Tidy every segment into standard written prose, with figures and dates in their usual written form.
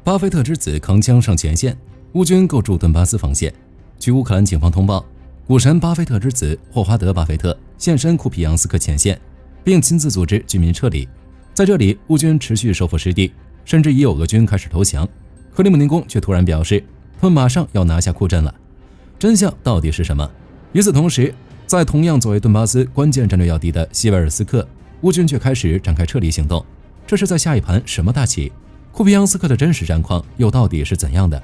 巴菲特之子扛枪上前线，乌军构筑顿巴斯防线。据乌克兰警方通报，股神巴菲特之子霍华德·巴菲特现身库皮扬斯克前线，并亲自组织居民撤离。在这里，乌军持续收复失地，甚至已有俄军开始投降。克里姆林宫却突然表示，他们马上要拿下库镇了。真相到底是什么？与此同时，在同样作为顿巴斯关键战略要地的西维尔斯克，乌军却开始展开撤离行动。这是在下一盘什么大棋？库皮扬斯克的真实战况又到底是怎样的？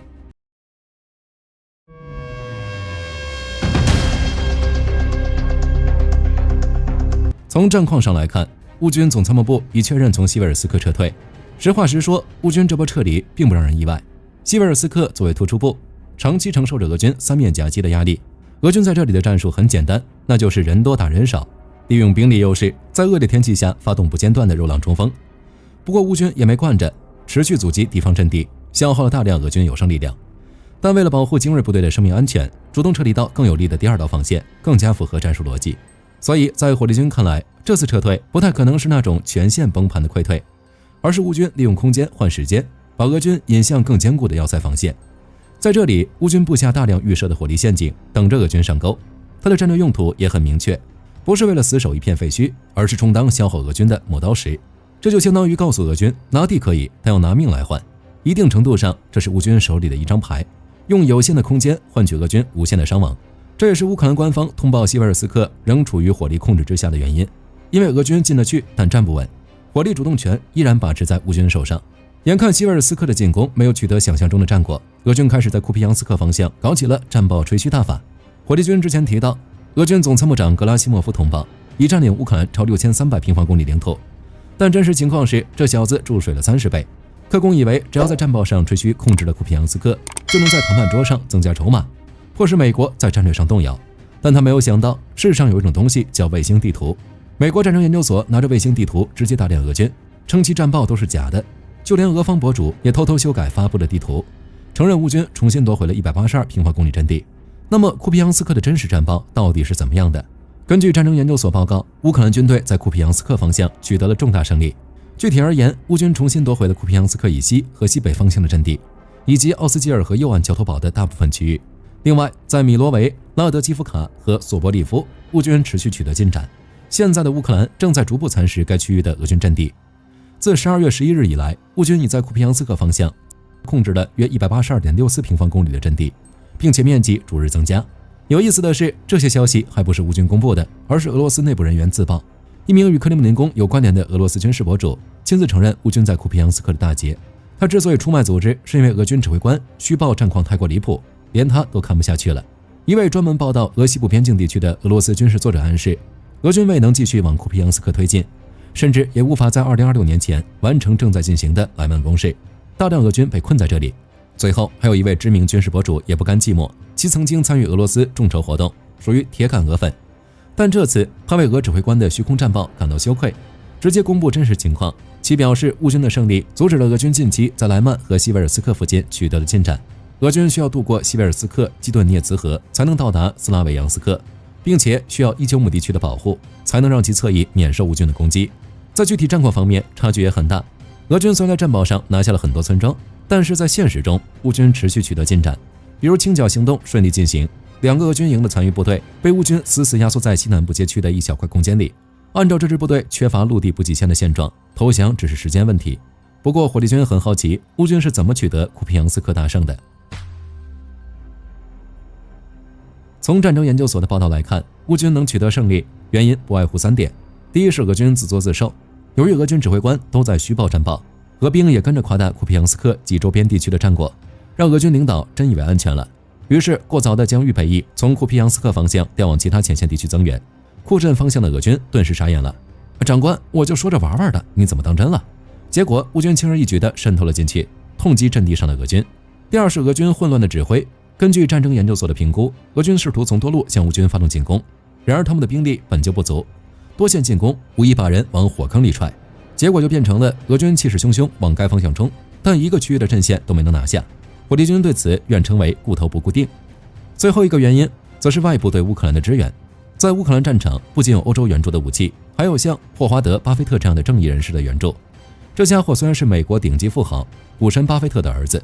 从战况上来看，乌军总参谋部已确认从西维尔斯克撤退。实话实说，乌军这波撤离并不让人意外。西维尔斯克作为突出部，长期承受着俄军三面夹击的压力。俄军在这里的战术很简单，那就是人多打人少，利用兵力优势，在恶劣天气下发动不间断的肉浪冲锋。不过乌军也没惯着，持续阻击敌方阵地，消耗了大量俄军有生力量。但为了保护精锐部队的生命安全，主动撤离到更有利的第二道防线，更加符合战术逻辑。所以在火力军看来，这次撤退不太可能是那种全线崩盘的溃退，而是乌军利用空间换时间，把俄军引向更坚固的要塞防线。在这里，乌军布下大量预设的火力陷阱，等着俄军上钩。它的战略用途也很明确，不是为了死守一片废墟，而是充当消耗俄军的磨刀石。这就相当于告诉俄军，拿地可以，但要拿命来换。一定程度上，这是乌军手里的一张牌，用有限的空间换取俄军无限的伤亡。这也是乌克兰官方通报西维尔斯克仍处于火力控制之下的原因，因为俄军进得去，但站不稳，火力主动权依然把持在乌军手上。眼看西维尔斯克的进攻没有取得想象中的战果，俄军开始在库皮扬斯克方向搞起了战报吹嘘大法。火力军之前提到，俄军总参谋长格拉西莫夫通报已占领乌克兰超6300平方公里领土，但真实情况是这小子注水了30倍。特工以为只要在战报上吹嘘控制了库皮扬斯克，就能在谈判桌上增加筹码，迫使美国在战略上动摇。但他没有想到，世上有一种东西叫卫星地图。美国战争研究所拿着卫星地图直接打脸俄军，称其战报都是假的。就连俄方博主也偷偷修改发布的地图，承认乌军重新夺回了182平方公里阵地。那么库皮扬斯克的真实战报到底是怎么样的？根据战争研究所报告，乌克兰军队在库皮扬斯克方向取得了重大胜利。具体而言，乌军重新夺回了库皮扬斯克以西和西北方向的阵地，以及奥斯基尔和右岸焦头堡的大部分区域。另外，在米罗维、拉尔德基夫卡和索波利夫，乌军持续取得进展。现在的乌克兰正在逐步蚕食该区域的俄军阵地。自12月11日以来，乌军已在库皮扬斯克方向控制了约182.64平方公里的阵地，并且面积逐日增加。有意思的是，这些消息还不是乌军公布的，而是俄罗斯内部人员自曝。一名与克里姆林宫有关联的俄罗斯军事博主亲自承认乌军在库皮扬斯克的大捷。他之所以出卖组织，是因为俄军指挥官虚报战况太过离谱，连他都看不下去了。一位专门报道俄西部边境地区的俄罗斯军事作者暗示，俄军未能继续往库皮扬斯克推进，甚至也无法在2026年前完成正在进行的莱曼攻势，大量俄军被困在这里。最后还有一位知名军事博主也不甘寂寞，其曾经参与俄罗斯众筹活动，属于铁杆俄粉。但这次他为俄指挥官的虚空战报感到羞愧，直接公布真实情况。其表示乌军的胜利阻止了俄军近期在莱曼和西维尔斯克附近取得的进展，俄军需要渡过西维尔斯克基顿涅茨河才能到达斯拉维扬斯克，并且需要伊久姆地区的保护，才能让其侧翼免受乌军的攻击。在具体战况方面，差距也很大。俄军虽然在战报上拿下了很多村庄，但是在现实中，乌军持续取得进展。比如清剿行动顺利进行，2个俄军营的残余部队被乌军死死压缩在西南部街区的一小块空间里。按照这支部队缺乏陆地补给线的现状，投降只是时间问题。不过火力军很好奇，乌军是怎么取得库皮扬斯克大胜的。从战争研究所的报道来看，乌军能取得胜利，原因不外乎3点。第一是俄军自作自受，由于俄军指挥官都在虚报战报，俄兵也跟着夸大库皮扬斯克及周边地区的战果，让俄军领导真以为安全了，于是过早地将预备役从库皮扬斯克方向调往其他前线地区增援。库镇方向的俄军顿时傻眼了，长官，我就说着玩玩的，你怎么当真了？结果乌军轻而易举地渗透了进去，痛击阵地上的俄军。第二是俄军混乱的指挥，根据战争研究所的评估，俄军试图从多路向乌军发动进攻，然而他们的兵力本就不足，多线进攻无疑把人往火坑里踹，结果就变成了俄军气势汹汹往该方向冲，但一个区域的阵线都没能拿下。火力军对此愿称为固头不固定。最后一个原因则是外部对乌克兰的支援。在乌克兰战场，不仅有欧洲援助的武器，还有像霍华德·巴菲特这样的正义人士的援助。这家伙虽然是美国顶级富豪股神巴菲特的儿子，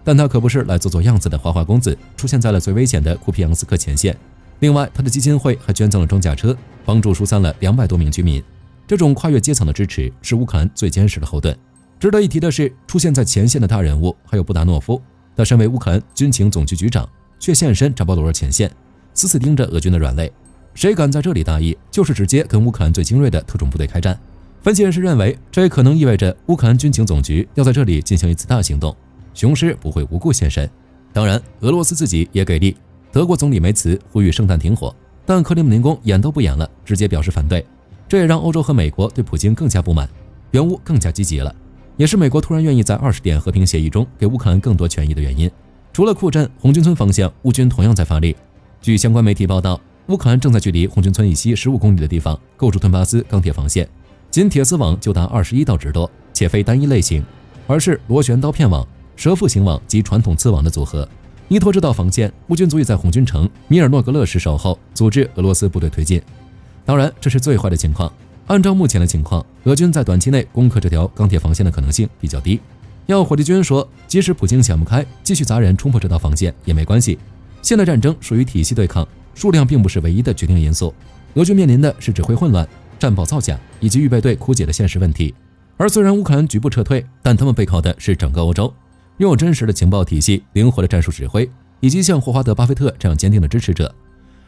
但他可不是来做做样子的花花公子，出现在了最危险的库皮扬斯克前线。另外，他的基金会还捐赠了装甲车，帮助疏散了200多名居民。这种跨越阶层的支持是乌克兰最坚实的后盾。值得一提的是，出现在前线的大人物还有布达诺夫，他身为乌克兰军情总局局长，却现身扎波罗热前线，死死盯着俄军的软肋。谁敢在这里大意，就是直接跟乌克兰最精锐的特种部队开战。分析人士认为，这也可能意味着乌克兰军情总局要在这里进行一次大行动，雄狮不会无故现身。当然，俄罗斯自己也给力，德国总理梅茨呼吁圣诞停火，但克里姆林宫演都不演了，直接表示反对。这也让欧洲和美国对普京更加不满，援乌更加积极了，也是美国突然愿意在20点和平协议中给乌克兰更多权益的原因。除了库镇、红军村方向，乌军同样在发力。据相关媒体报道，乌克兰正在距离红军村以西15公里的地方构筑顿巴斯钢铁防线，仅铁丝网就达21道之多，且非单一类型，而是螺旋刀片网、蛇腹型网及传统刺网的组合。依托这道防线，乌军足以在红军城米尔诺格勒市守候，阻止俄罗斯部队推进。当然，这是最坏的情况。按照目前的情况，俄军在短期内攻克这条钢铁防线的可能性比较低。要火力军说，即使普京想不开，继续砸人冲破这道防线也没关系。现代战争属于体系对抗，数量并不是唯一的决定因素。俄军面临的是指挥混乱、战报造假以及预备队枯竭的现实问题。而虽然乌克兰局部撤退，但他们背靠的是整个欧洲，拥有真实的情报体系、灵活的战术指挥，以及像霍华德·巴菲特这样坚定的支持者。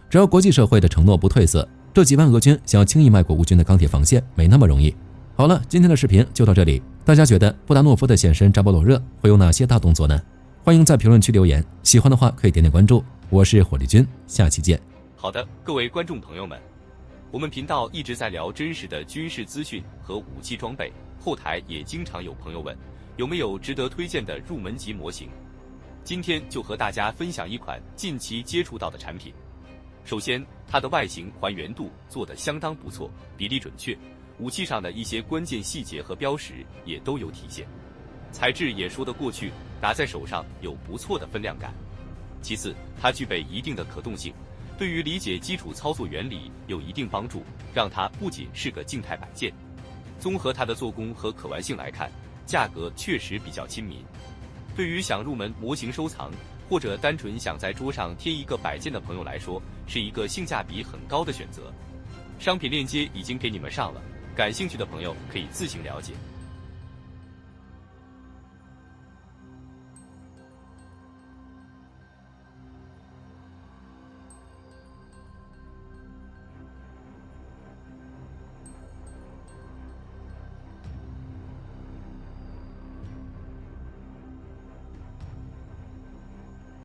只要国际社会的承诺不褪色，这几万俄军想要轻易迈过乌军的钢铁防线没那么容易。好了，今天的视频就到这里，大家觉得布达诺夫的现身扎波罗热会有哪些大动作呢？欢迎在评论区留言，喜欢的话可以点点关注。我是火力军，下期见。好的，各位观众朋友们，我们频道一直在聊真实的军事资讯和武器装备，后台也经常有朋友问，有没有值得推荐的入门级模型？今天就和大家分享一款近期接触到的产品。首先，它的外形还原度做得相当不错，比例准确，武器上的一些关键细节和标识也都有体现，材质也说得过去，拿在手上有不错的分量感。其次，它具备一定的可动性，对于理解基础操作原理有一定帮助，让它不仅是个静态摆件。综合它的做工和可玩性来看，价格确实比较亲民。对于想入门模型收藏，或者单纯想在桌上贴一个摆件的朋友来说，是一个性价比很高的选择。商品链接已经给你们上了，感兴趣的朋友可以自行了解。